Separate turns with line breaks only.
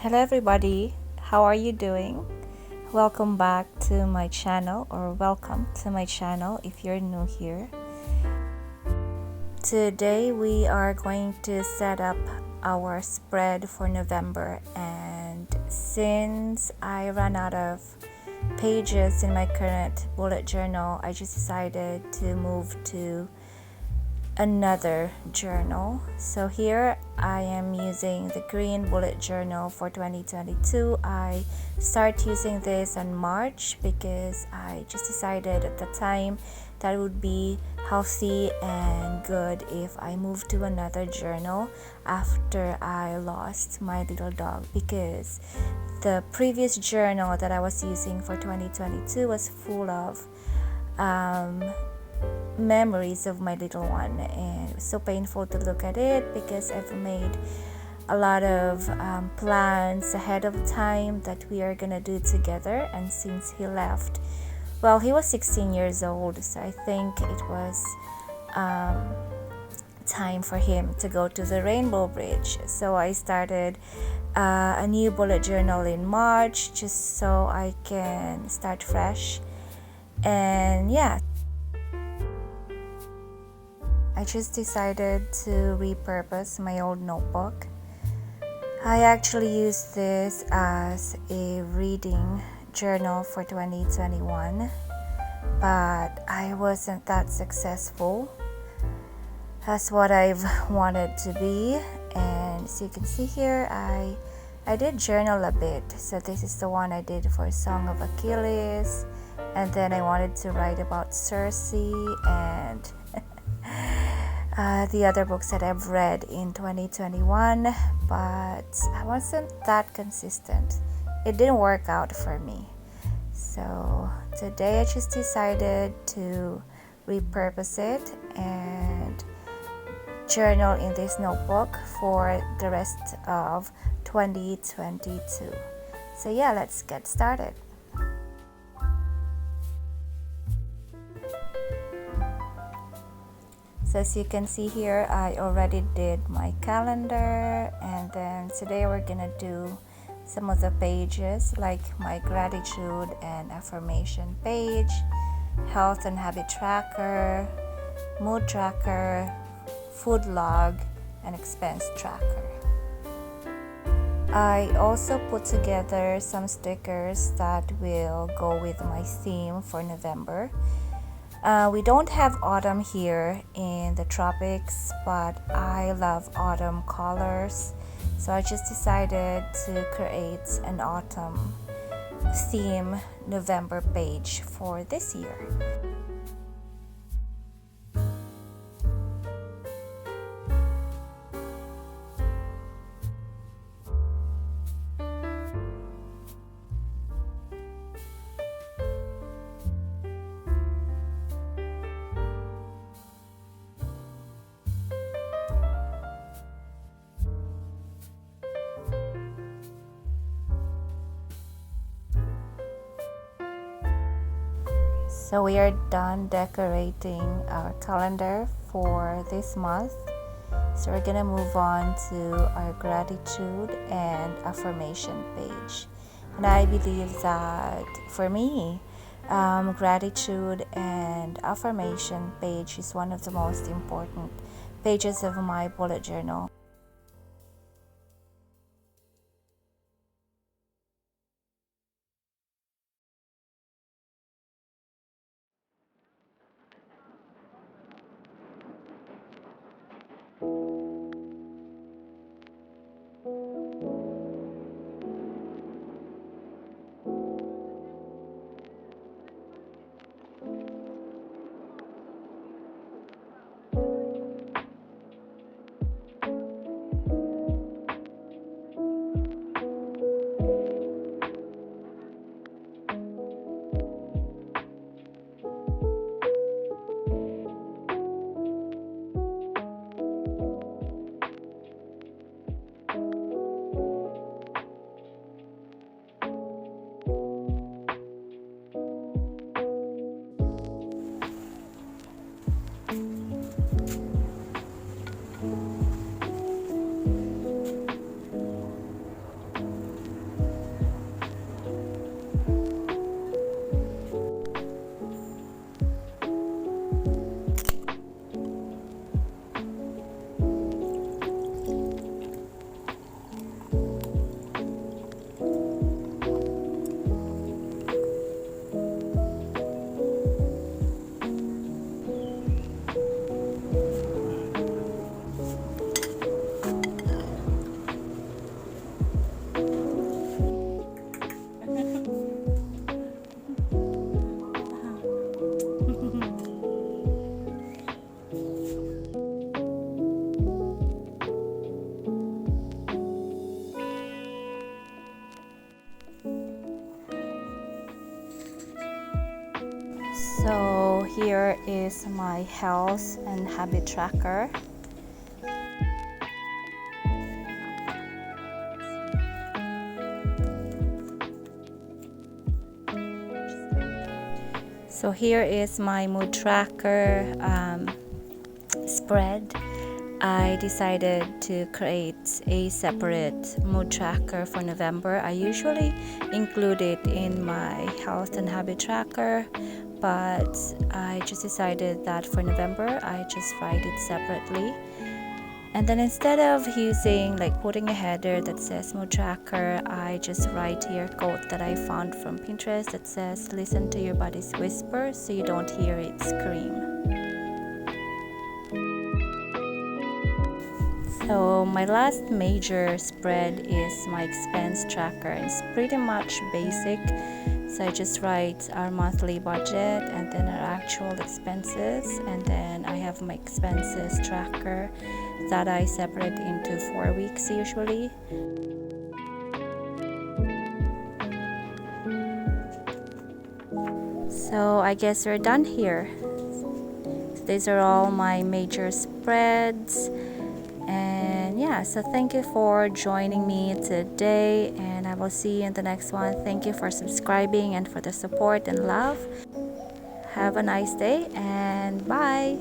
Hello everybody, how are you doing? Welcome back to my channel, or welcome to my channel if you're new here. Today we are going to set up our spread for November, and since I ran out of pages in my current bullet journal, I just decided to move to another journal. So here I am using the green bullet journal for 2022. I start using this in March because I just decided at the time that it would be healthy and good if I moved to another journal after I lost my little dog, because the previous journal that I was using for 2022 was full of memories of my little one, and it was so painful to look at it because I've made a lot of plans ahead of time that we are gonna do together. And since he left, well, he was 16 years old, so I think it was time for him to go to the Rainbow Bridge. So I started a new bullet journal in March just so I can start fresh. And yeah, I just decided to repurpose my old notebook. I actually used this as a reading journal for 2021, but I wasn't that successful as what I've wanted to be. And as you can see here, I did journal a bit. So this is the one I did for Song of Achilles, and then I wanted to write about Circe and the other books that I've read in 2021, but I wasn't that consistent. It didn't work out for me. So today I just decided to repurpose it and journal in this notebook for the rest of 2022. So yeah, let's get started. So as you can see here, I already did my calendar, and then today we're gonna do some of the pages like my gratitude and affirmation page, health and habit tracker, mood tracker, food log, and expense tracker. I also put together some stickers that will go with my theme for November. We don't have autumn here in the tropics, but I love autumn colors, so I just decided to create an autumn theme November page for this year. So we are done decorating our calendar for this month. So we're gonna move on to our gratitude and affirmation page. And I believe that for me, gratitude and affirmation page is one of the most important pages of my bullet journal. here is my health and habit tracker. So here is my mood tracker spread. I decided to create a separate mood tracker for November. I usually include it in my health and habit tracker, but I just decided that for November I just write it separately. And then instead of putting a header that says mood tracker, I just write here a quote that I found from Pinterest that says, listen to your body's whisper so you don't hear it scream. So my last major spread is my expense tracker. It's pretty much basic. So I just write our monthly budget and then our actual expenses, and then I have my expenses tracker that I separate into 4 weeks usually. So I guess we're done here. So these are all my major spreads. And yeah, so thank you for joining me today, and I will see you in the next one. Thank you for subscribing and for the support and love. Have a nice day and bye.